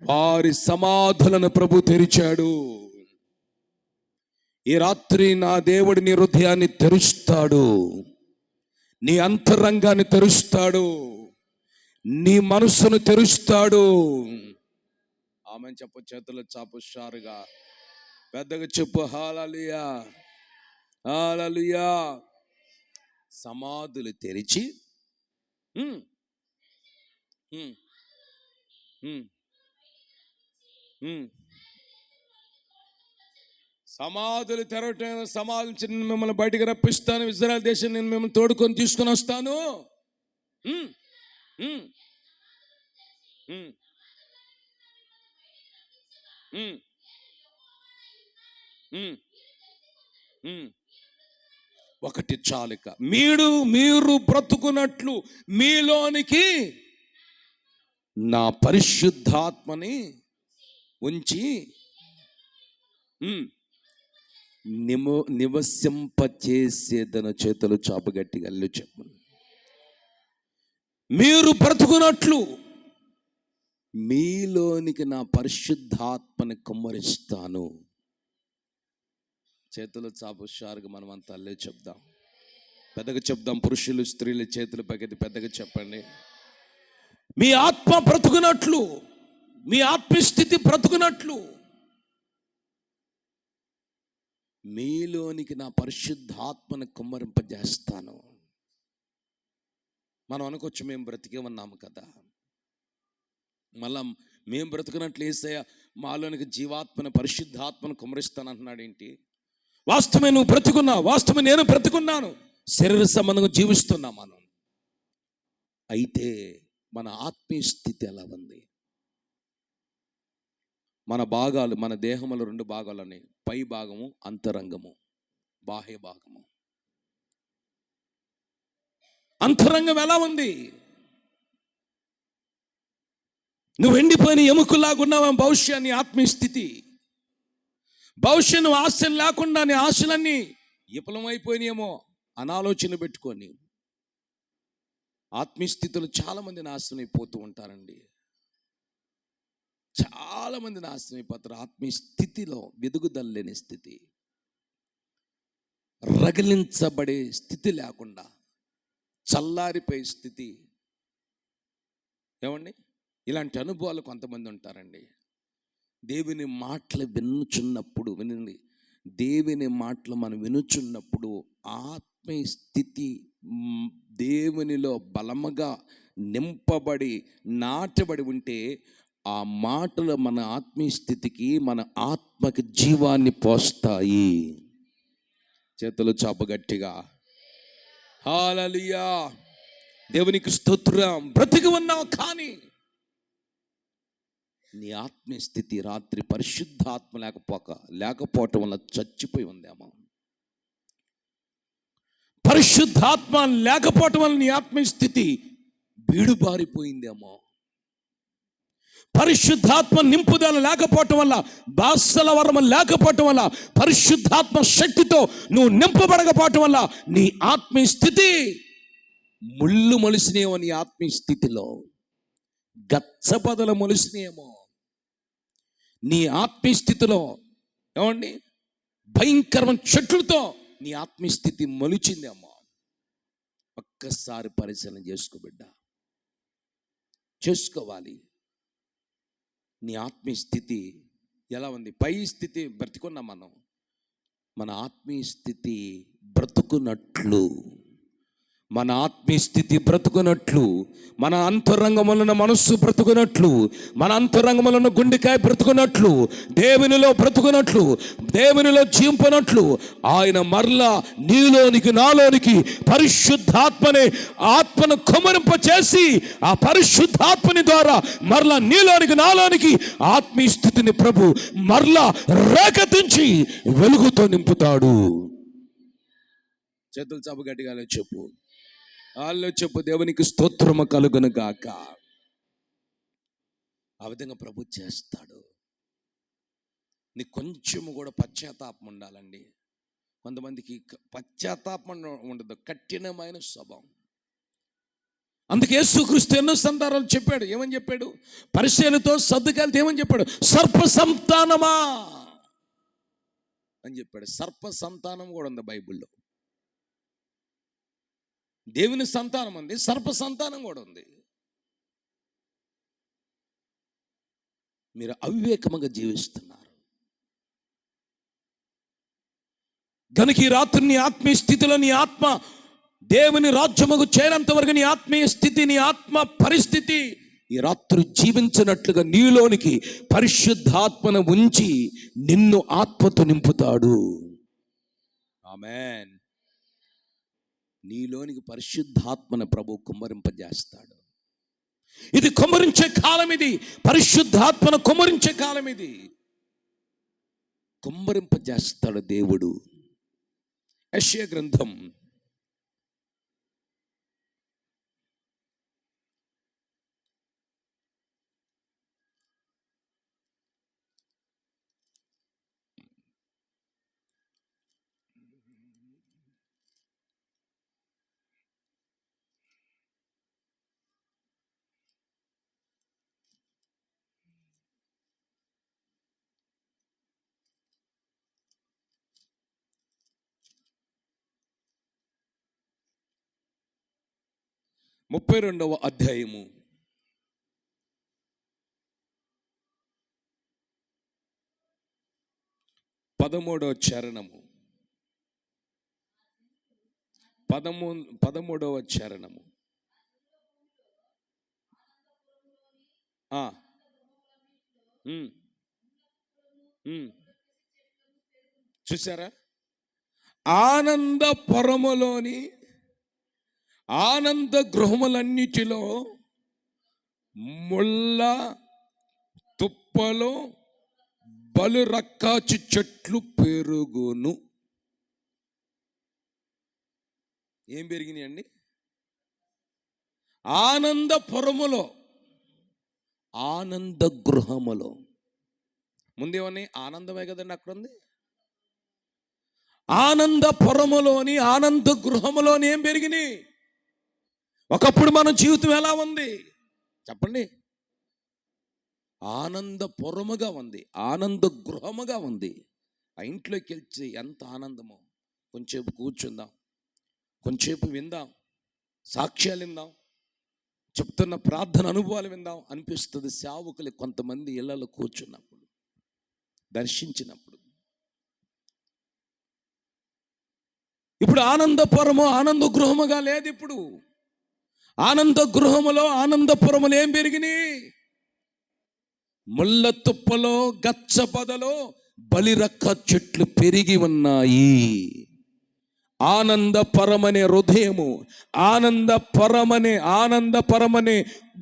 వారి సమాధులను ప్రభు తెరిచాడు. ఈ రాత్రి నా దేవుడి నీ హృదయాన్ని తెరుస్తాడు, నీ అంతరంగాన్ని తెరుస్తాడు, నీ మనసును తెరుస్తాడు. ఆమె చెప్పు, చేతులు చాపు షారుగా పెద్దగా చెప్పు. హల్లెలూయా, హల్లెలూయా. సమాధులు తెరిచి సమాధులు తెరవటం, సమాధించి మిమ్మల్ని బయటికి రప్పిస్తాను, ఇజ్రాయెల్ దేశం నేను మిమ్మల్ని తోడుకొని తీసుకొని వస్తాను. ఒకటి చాలిక, మీరు బ్రతుకున్నట్లు మీలోనికి నా పరిశుద్ధాత్మని ఉంచి నివసింపచేసేదను. చేతులు చాపగట్టిగా చెప్పు. మీరు బ్రతుకున్నట్లు మీలోనికి నా పరిశుద్ధాత్మని కుమ్మరిస్తాను. చేతులు చాపు షారుగా మనం అంతా అల్లే చెప్దాం, పెద్దగా చెప్దాం. పురుషులు స్త్రీలు చేతులు పైకెత్తి పెద్దగా చెప్పండి. మీ ఆత్మ బ్రతుకున్నట్లు మీ ఆత్మస్థితి బ్రతుకున్నట్లు మీలోనికి నా పరిశుద్ధాత్మను కుమ్మరింపజేస్తాను. మనం అనుకోవచ్చు మేము బ్రతికే ఉన్నాము కదా, మళ్ళా మేము బ్రతుకున్నట్లు యేసయ్య మాలోనికి జీవాత్మను పరిశుద్ధాత్మను కుమ్మరిస్తానంటున్నాడు ఏంటి? వాస్తవమే నువ్వు బ్రతుకున్నావు, వాస్తవమే నేను బ్రతుకున్నాను, శరీర సంబంధంగా జీవిస్తున్నా మనం. అయితే మన ఆత్మీయ స్థితి ఎలా ఉంది? మన భాగాలు, మన దేహంలో 2 భాగాలని, పై భాగము అంతరంగము, బాహ్య భాగము. అంతరంగం ఎలా ఉంది? నువ్వు ఎండిపోయిన ఎముకలాగా ఉన్నావా? బహుశా నీ ఆత్మీయ స్థితి, బహుశా నువ్వు ఆశలు లేకుండా నీ ఆశలన్నీ విఫలమైపోయినాయేమో అనాలోచన పెట్టుకొని ఆత్మీయ స్థితిలో చాలామంది నాశనం అయిపోతూ ఉంటారండి. చాలామంది నాశనం అయిపోతారు ఆత్మీయ స్థితిలో. వెదుగుదల లేని స్థితి, రగిలించబడే స్థితి లేకుండా చల్లారిపోయే స్థితి. ఏమండి, ఇలాంటి అనుభవాలు కొంతమంది ఉంటారండి. దేవుని మాటలు వినుచున్నప్పుడు, వినండి, దేవుని మాటలు మనం వినుచున్నప్పుడు ఆత్మీయ స్థితి దేవునిలో బలముగా నింపబడి నాటబడి ఉంటే ఆ మాటలు మన ఆత్మీయ స్థితికి, మన ఆత్మకి జీవాన్ని పోస్తాయి. చేతులు చాప గట్టిగా హల్లెలూయా, దేవునికి స్తోత్రం. బ్రతికి ఉన్నావు కానీ నీ ఆత్మీయ స్థితి రాత్రి పరిశుద్ధాత్మ లేకపోవటం వల్ల చచ్చిపోయి ఉందేమో. పరిశుద్ధాత్మ లేకపోవటం వల్ల నీ ఆత్మీయ స్థితి బీడుబారిపోయిందేమో. పరిశుద్ధాత్మ నింపుదల లేకపోవటం వల్ల, బాసల వరమ లేకపోవటం వల్ల, పరిశుద్ధాత్మ శక్తితో నువ్వు నింపబడకపోవటం వల్ల నీ ఆత్మీయ స్థితి ముళ్ళు మొలిసినేమో. నీ ఆత్మీయ స్థితిలో గచ్చబదలు మొలిసినేమో. నీ ఆత్మీయ స్థితిలో ఏమండి భయంకరమైన చెట్లతో నీ ఆత్మీయ స్థితి మొలిచిందేమో. ఒక్కసారి పరిశీలన చేసుకో బిడ్డ, చేసుకోవాలి. నీ ఆత్మీయ స్థితి ఎలా ఉంది? పై స్థితి బ్రతుకున్నాం మనం, మన ఆత్మీయ స్థితి బ్రతుకున్నట్లు, మన ఆత్మీయ స్థితి బ్రతుకున్నట్లు, మన అంతరంగములను మనస్సు బ్రతుకున్నట్లు, మన అంతరంగములను గుండెకాయ బ్రతుకున్నట్లు, దేవునిలో బ్రతుకున్నట్లు, దేవునిలో జీవింపనట్లు ఆయన మరలా నీలోనికి నాలోనికి పరిశుద్ధాత్మనే ఆత్మను కుమ్మరింప చేసి ఆ పరిశుద్ధాత్మని ద్వారా మరలా నీలోనికి నాలోనికి ఆత్మీయ స్థితిని ప్రభు మరలా రేకెత్తించి వెలుగుతో నింపుతాడు. చేతులు చాప గట్టిగా చెప్పు, వాళ్ళు చెప్పు, దేవునికి స్తోత్రము కలుగును గాక. ఆ విధంగా ప్రభు చేస్తాడు. నీ కొంచెము కూడా పశ్చాత్తాపం ఉండాలండి. కొంతమందికి పశ్చాత్తాపం ఉండదు, కఠినమైన స్వభావం. అందుకే యేసుక్రీస్తు ఎన్నో సందర్భాలు చెప్పాడు. ఏమని చెప్పాడు? పరిశీలనతో సర్దుకాలతో ఏమని చెప్పాడు? సర్ప సంతానమా అని చెప్పాడు. సర్ప సంతానం కూడా ఉంది బైబిల్లో. దేవుని సంతానం ఉంది, సర్ప సంతానం కూడా ఉంది. మీరు అవివేకముగా జీవిస్తున్నారు గనుక ఈ రాత్రి నీ ఆత్మీయ స్థితిలో నీ ఆత్మ దేవుని రాజ్యముకు చేరేంత వరకు నీ ఆత్మీయ స్థితి, నీ ఆత్మ పరిస్థితి ఈ రాత్రి జీవించినట్లుగా నీలోనికి పరిశుద్ధాత్మను ఉంచి నిన్ను ఆత్మతో నింపుతాడు. ఆమేన్. నీలోనికి పరిశుద్ధాత్మను ప్రభు కుమ్మరింపజేస్తాడు. ఇది కుమ్మరించే కాలం, ఇది పరిశుద్ధాత్మను కుమ్మరించే కాలం, ఇది కుమ్మరింపజేస్తాడు దేవుడు. యెషయా గ్రంథం 32వ అధ్యాయము 13వ చరణము 13వ చరణము. చూసారా? ఆనందపురములోని ఆనంద గృహములన్నిటిలో ముళ్ళ తుప్పలో బలురక్కాచి చెట్లు పెరుగును. ఏం పెరిగినాయి అండి? ఆనందపురములో, ఆనంద గృహములో. ముందేమని? ఆనందమే కదండి అక్కడ ఉంది. ఆనందపురములోని ఆనంద గృహములోని ఏం పెరిగినాయి? ఒకప్పుడు మన జీవితం ఎలా ఉంది చెప్పండి? ఆనందపురముగా ఉంది, ఆనంద గృహముగా ఉంది. ఆ ఇంట్లోకి వెళ్తే ఎంత ఆనందమో. కొంచెంసేపు కూర్చుందాం, కొంచెంసేపు విందాం, సాక్ష్యాలు విందాం, చెప్తున్న ప్రార్థన అనుభవాలు విందాం అనిపిస్తుంది. సేవకులు కొంతమంది ఇళ్లలో కూర్చున్నప్పుడు, దర్శించినప్పుడు. ఇప్పుడు ఆనందపురము ఆనంద గృహముగా లేదు. ఇప్పుడు ఆనంద గృహములో ఆనందపురములు ఏం పెరిగినాయి? ముళ్ళ తుప్పలో గచ్చ పొదలో బలిరక్క చెట్లు పెరిగి ఉన్నాయి. ఆనందపరమనే హృదయము, ఆనందపరమనే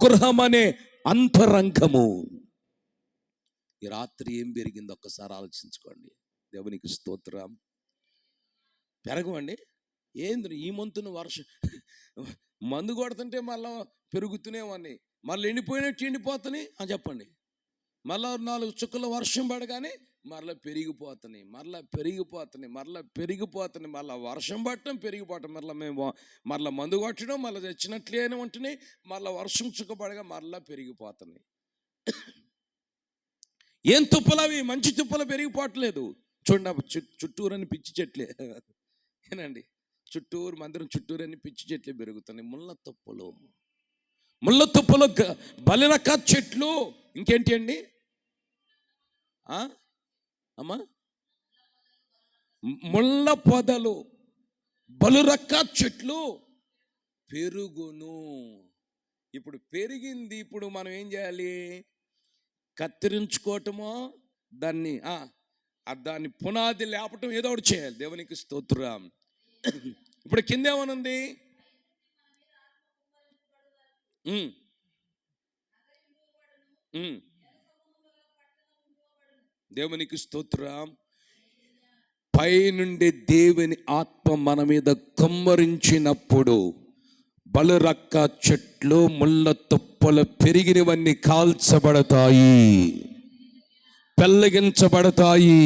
గృహమనే అంతరంగము. ఈ రాత్రి ఏం పెరిగిందో ఒక్కసారి ఆలోచించుకోండి. దేవునికి స్తోత్రం. పెరగవండి. ఏంది ఈ మంతున వర్షం మందు కొడుతుంటే మళ్ళీ పెరుగుతూనేవన్నీ, మళ్ళీ ఎండిపోయినట్టు ఎండిపోతున్నాయి అని చెప్పండి. మళ్ళీ 4 చుక్కల వర్షం పడగానే మరలా పెరిగిపోతున్నాయి, మళ్ళీ వర్షం పట్టడం పెరిగిపోవటం, మళ్ళీ మందు కొట్టడం, మళ్ళీ తెచ్చినట్లేనే ఉంటున్నాయి, మళ్ళీ వర్షం చుక్క పడగా మళ్ళీ పెరిగిపోతున్నాయి. ఏం తుప్పలు అవి? మంచి తుప్పలు పెరిగిపోవట్లేదు. చూడండి, చుట్టూరని పిచ్చి చెట్లే ఏనండి, చుట్టూరు మందిరం చుట్టూరని పిచ్చి చెట్లు పెరుగుతున్నాయి. ముళ్ళ తుప్పలు బలిరక్క చెట్లు. ఇంకేంటి అండి అమ్మా? ముళ్ళ పొదలు బలురక్క చెట్లు పెరుగును. ఇప్పుడు పెరిగింది, ఇప్పుడు మనం ఏం చేయాలి? కత్తిరించుకోవటమో, దాన్ని పునాది లేపటం, ఏదో ఒకటి చేయాలి. దేవునికి స్తోత్రం. ఇప్పుడు కింద ఏమనుంది? దేవునికి స్తోత్రం. పై నుండి దేవుని ఆత్మ మన మీద కమ్మరించినప్పుడు బలురక్క చెట్లు ముళ్ళ తుప్పలు పెరిగినవన్నీ కాల్చబడతాయి, పెళ్ళగించబడతాయి,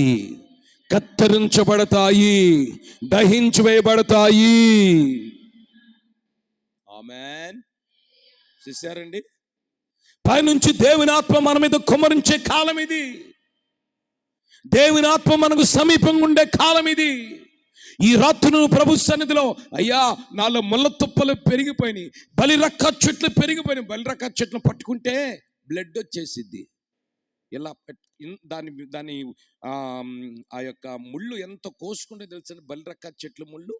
కత్తిరించబడతాయి, దహించి వేయబడతాయి. ఆమేన్. చూశారండి? పైనుంచి దేవుని ఆత్మ మన మీద కుమ్మరించే కాలం ఇది. దేవుని ఆత్మ మనకు సమీపంగా ఉండే కాలం ఇది. ఈ రాత్రి ప్రభు సన్నిధిలో, అయ్యా నాలో ముళ్ళ తుప్పలు పెరిగిపోయినాయి, బలిరక్క చెట్లు పెరిగిపోయినాయి. బలిరక్క చెట్లు పట్టుకుంటే బ్లడ్ వచ్చేసిద్ది. ఇలా దాని ఆ యొక్క ముళ్ళు ఎంత కోసుకుంటే తెలుసు? బలిరక్క చెట్లు ముళ్ళు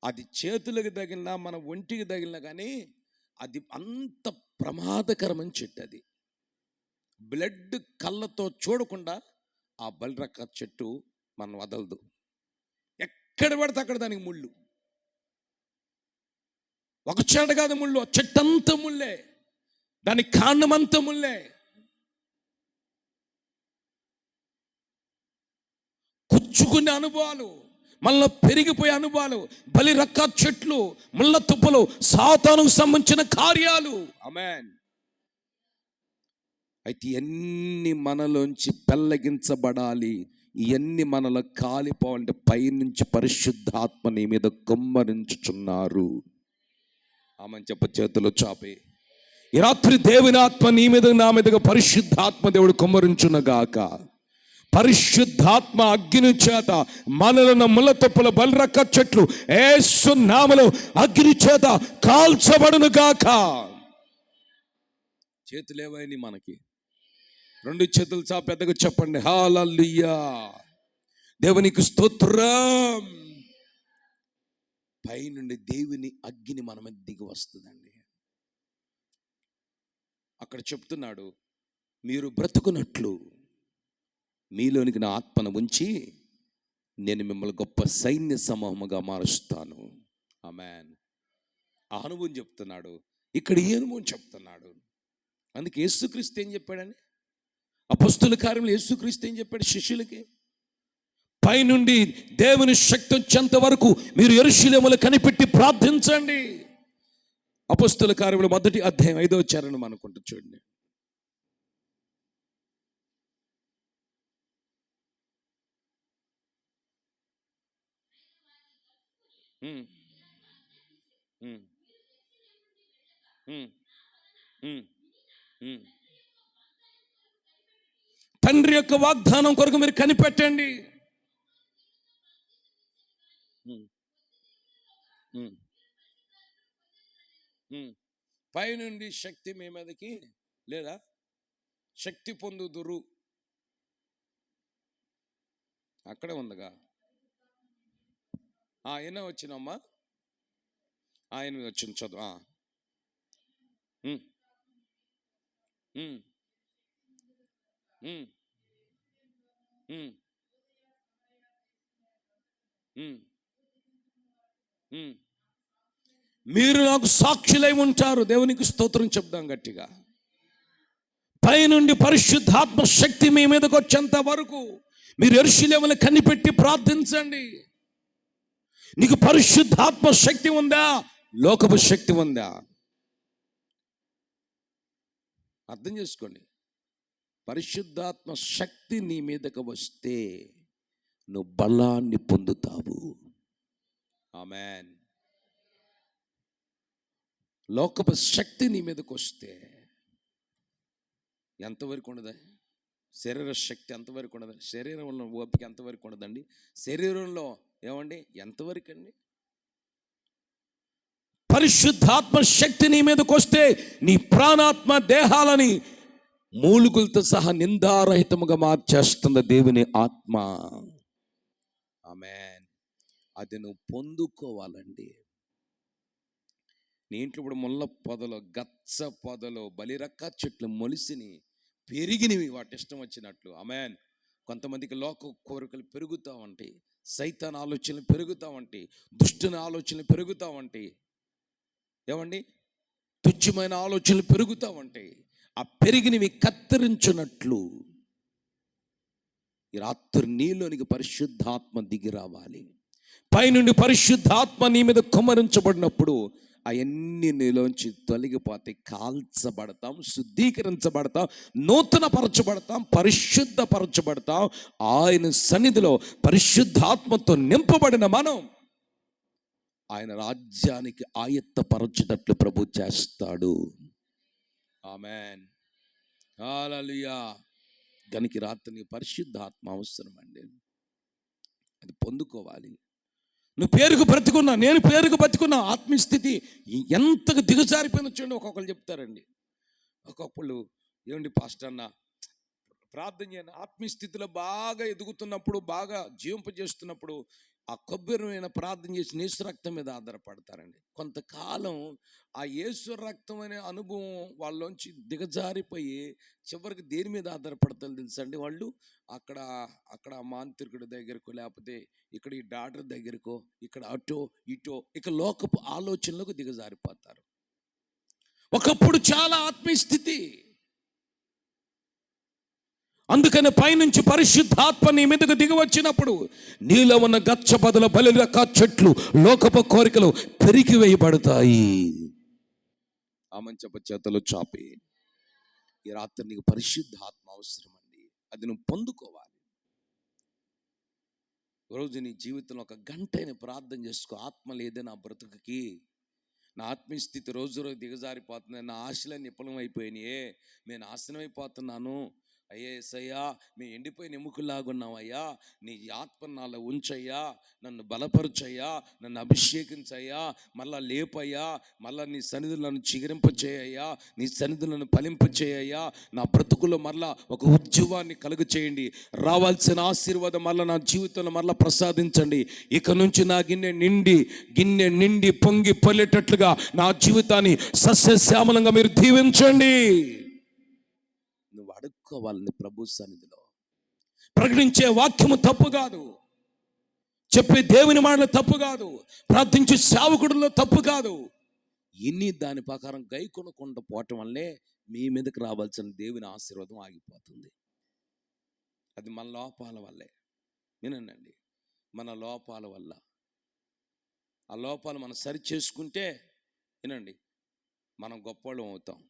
అది చేతులకు తగిలినా, మన ఒంటికి తగిలినా కానీ అది అంత ప్రమాదకరమైన చెట్టు. అది బ్లడ్ కళ్ళతో చూడకుండా ఆ బలిరక్క చెట్టు మనం వదలదు. ఎక్కడ పడితే అక్కడ దానికి ముళ్ళు. ఒక చెట్ట కాదు ముళ్ళు, చెట్టంతా ముళ్ళే, దాని కాండమంతా ముళ్ళే. కుచ్చుకునే అనుభవాలు, మళ్ళీ పెరిగిపోయే అనుభవాలు, బలిరక్క చెట్లు, ముళ్ళ తుప్పలు, సాతానుకు సంబంధించిన కార్యాలు. ఆమేన్. అయితే ఇవన్నీ మనలోంచి పెళ్ళగించబడాలి. ఇవన్నీ మనలో కాలిపోవాలంటే పైనుంచి పరిశుద్ధాత్మ నీ మీద కుమ్మరించుచున్నారు. ఆమెను చెప్ప చేతులు చాపి. ఈ రాత్రి దేవుని ఆత్మ నీ మీద నా మీదగా పరిశుద్ధాత్మ దేవుడు కుమ్మరించునగాక. పరిశుద్ధాత్మ అగ్ని చేత మనలను ముళ్ళ తుప్పల బలిరక్క చెట్లు యేసు నామములో అగ్ని చేత కాల్చబడును గాక. చేతులేవైనా మనకి రెండు చేతులు చా పెద్దగా చెప్పండి, హల్లెలూయా, దేవునికి స్తోత్రం. పై నుండి దేవుని అగ్ని మన మీద దిగి వస్తుందండి. అక్కడ చెప్తున్నాడు, మీరు బ్రతుకున్నట్లు మీలోనికి నా ఆత్మను ఉంచి నేను మిమ్మల్ని గొప్ప సైన్య సమూహముగా మారుస్తాను. ఆమేన్. ఆ అనుభవం చెప్తున్నాడు, ఇక్కడ ఈ అనుభవం చెప్తున్నాడు. అందుకే యేసుక్రీస్తు ఏం చెప్పాడని, అపొస్తలుల కార్యములు యేసుక్రీస్తు ఏం చెప్పాడు శిష్యులకి, పైనుండి దేవుని శక్తి వచ్చేంత వరకు మీరు యెరూషలేములో కనిపెట్టి ప్రార్థించండి. అపొస్తలుల కార్యములు 1వ అధ్యాయం 5వ చరణం అనుకుంటూ చూడండి. తండ్రి యొక్క వాగ్దానం కొరకు మీరు కనిపెట్టండి. పైనుండి శక్తి మీ మీదకి లేదా శక్తి పొందుదురు, అక్కడే ఉందిగా. ఆయన వచ్చినమ్మా, ఆయన వచ్చిన చదువు. మీరు నాకు సాక్షులై ఉంటారు. దేవునికి స్తోత్రం చెప్దాం గట్టిగా. పైనుండి పరిశుద్ధాత్మ శక్తి మీ మీదకి వచ్చేంత వరకు మీరు యెరూషలేములో కనిపెట్టి ప్రార్థించండి. నీకు పరిశుద్ధాత్మ శక్తి ఉందా, లోకపు శక్తి ఉందా? అర్థం చేసుకోండి. పరిశుద్ధాత్మ శక్తి నీ మీదకి వస్తే నువ్వు బలాన్ని పొందుతావు. ఆమేన్. లోకపు శక్తి నీ మీదకి వస్తే ఎంతవరకు ఉండదు? శరీర శక్తి ఎంతవరకు ఉండదు? శరీరంలో ఓపిక ఎంతవరకు ఉండదండి? శరీరంలో ఏమండి ఎంతవరకు అండి? పరిశుద్ధాత్మ శక్తి నీ మీదకి వస్తే నీ ప్రాణాత్మ దేహాలని మూలుగులతో సహా నిందారహితముగా మార్చేస్తుంది దేవుని ఆత్మ. ఆమేన్. అది నువ్వు పొందుకోవాలండి. నీ ఇంట్లో ఇప్పుడు ముళ్ళ పొదలు, గచ్చ పొదలు, బలిరక్క చెట్లు మొలిసిని పెరిగినవి వాటి ఇష్టం వచ్చినట్లు. ఆమేన్. కొంతమందికి లోక కోరికలు పెరుగుతూ ఉంటాయి, సైతాన్ ఆలోచనలు పెరుగుతూ ఉంటాయి, దుష్టుని ఆలోచనలు పెరుగుతూ ఉంటాయి, ఏమండి తుచ్చమైన ఆలోచనలు పెరుగుతూ ఉంటాయి. ఆ పెరిగినవి కత్తిరించున్నట్లు ఈ రాత్రి నీలోనికి పరిశుద్ధాత్మ దిగి రావాలి. పైనుండి పరిశుద్ధాత్మ నీ మీద కుమ్మరించబడినప్పుడు అవన్నీ నీలోంచి తొలగిపోతాయి. కాల్చబడతాం, శుద్ధీకరించబడతాం, నూతన పరచబడతాం, పరిశుద్ధపరచబడతాం. ఆయన సన్నిధిలో పరిశుద్ధాత్మతో నింపబడిన మనం ఆయన రాజ్యానికి ఆయత్తపరచుటట్లు ప్రభు చేస్తాడు. ఆమేన్. హల్లెలూయా. గనికి రాత్రి పరిశుద్ధాత్మ అవసరం అండి. అది పొందుకోవాలి. నువ్వు పేరుకు బ్రతుకున్నా, నేను పేరుకు బ్రతుకున్నా, ఆత్మీయస్థితి ఎంతగా దిగజారిపోయిన చూడండి. ఒక్కొక్కరు చెప్తారండి, ఒక్కొక్కళ్ళు ఏమండి పాస్టర్ అన్న ప్రార్థన చేయండి. ఆత్మీయస్థితిలో బాగా ఎదుగుతున్నప్పుడు, బాగా జీవింపజేస్తున్నప్పుడు ఆ కొబ్బరిమైన ప్రార్థన చేసి యేసు రక్తం మీద ఆధారపడతారండి. కొంతకాలం ఆ యేసు రక్తం అనే అనుభవం వాళ్ళలోంచి దిగజారిపోయి చివరికి దేని మీద ఆధారపడతారు తెలుసండి? వాళ్ళు అక్కడ మాంత్రికుడి దగ్గరకో, లేకపోతే ఇక్కడ ఈ డాక్టర్ దగ్గరకో, ఇక్కడ అటో ఇటో ఇక లోకపు ఆలోచనలకు దిగజారిపోతారు. ఒకప్పుడు చాలా ఆత్మీయ స్థితి. అందుకని పైనుంచి పరిశుద్ధాత్మ నీ మీదకు దిగి వచ్చినప్పుడు నీలో ఉన్న గచ్చ బదుల బలిరక చెట్లు, లోకపు కోరికలు పెరిగి వేయబడతాయి. ఆమె చెప్ప చేతలు చాపి, ఈ రాత్రి నీకు పరిశుద్ధాత్మ అవసరం అండి. అది నువ్వు పొందుకోవాలి. రోజు నీ జీవితంలో 1 గంటైనా ప్రార్థన చేసుకో. ఆత్మ లేదే నా బ్రతుకుకి, నా ఆత్మీయ స్థితి రోజు రోజు దిగజారిపోతుంది, నా ఆశలన్నీ విఫలం అయిపోయినాయే, నేను నాశనం అయిపోతున్నాను, అయ్యా యేసయ్యా, మీ ఎండిపోయిన ఎముకలాగున్నావయ్యా, నీ ఆత్మ నాలో ఉంచయ్యా, నన్ను బలపరచయ్యా, నన్ను అభిషేకించయ్యా, మళ్ళా లేపయ్యా, మళ్ళా నీ సన్నిధిలో నన్ను చిగురింపచేయ్యా, నీ సన్నిధిలో నన్ను ఫలింపచేయ్యా, నా బ్రతుకులో మళ్ళా ఒక ఉద్యమాన్ని కలుగు చేయండి, రావాల్సిన ఆశీర్వాదం మళ్ళీ నా జీవితంలో మళ్ళీ ప్రసాదించండి. ఇక నుంచి నా గిన్నె నిండి పొంగి పొల్లేటట్లుగా నా జీవితాన్ని సస్యశ్యామలంగా మీరు దీవించండి. నువ్వు అడుక్కోవాలని ప్రభు సన్నిధిలో. ప్రకటించే వాక్యము తప్పు కాదు, చెప్పే దేవుని మాటలు తప్పు కాదు, ప్రార్థించే సేవకుడిలో తప్పు కాదు. ఇన్ని దాని ప్రకారం గై కొనకుండా పోవటం వల్లే మీ మీదకి రావాల్సిన దేవుని ఆశీర్వాదం ఆగిపోతుంది. అది మన లోపాల వల్లే. వినండి, మన లోపాల వల్ల. ఆ లోపాలు మనం సరి చేసుకుంటే వినండి, మనం గొప్పవాళ్ళం అవుతాం.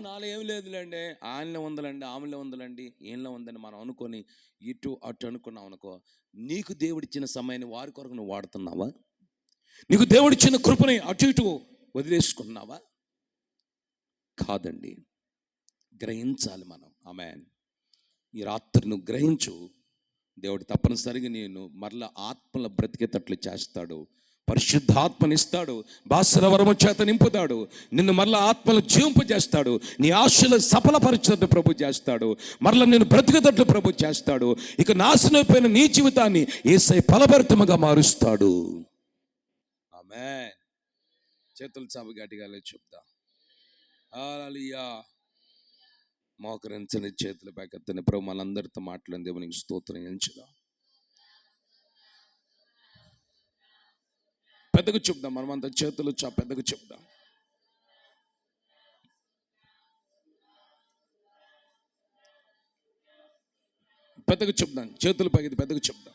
నాలో ఏం లేదులేండి, ఆయనలో ఉందలండి, ఆమెలో ఉందలండి, ఈయనలో ఉందని మనం అనుకొని ఇటు అటు అనుకున్నాం అనుకో, నీకు దేవుడిచ్చిన సమయాన్ని వారి కొరకు నువ్వు వాడుతున్నావా? నీకు దేవుడిచ్చిన కృపని అటు ఇటు వదిలేసుకున్నావా? కాదండి, గ్రహించాలి మనం. ఆమేన్. ఈ రాత్రి నువ్వు గ్రహించు. దేవుడు తప్పనిసరిగా నేను మరలా ఆత్మల బ్రతికేటట్లు చేస్తాడు. పరిశుద్ధాత్మనిస్తాడు, భాషల వరము చేత నింపుతాడు, నిన్ను మరలా ఆత్మలు జీవింపజేస్తాడు, నీ ఆశలు సఫలపరిచేటట్టు ప్రభు చేస్తాడు, మరలా నేను బ్రతికేటట్లు ప్రభు చేస్తాడు. ఇక నాశనమైపోయిన నీ జీవితాన్ని యేసయ్య ఫలభరితముగా మారుస్తాడు. ఆమేన్. చేతులు చాపి గట్టిగా చెప్తా. హల్లెలూయా. మోకరించని చేతుల పైకెత్తని ప్రభు మనందరితో మాట్లాడిన దేవునికి స్తోత్రం ఎంచుదాం. పెద్దగా చెప్దాం, మనమంతా చేతులు పెద్దగా చెప్దాం. పెద్దగా చెప్దాం, చేతులు పైకి పెద్దగా చెప్దాం.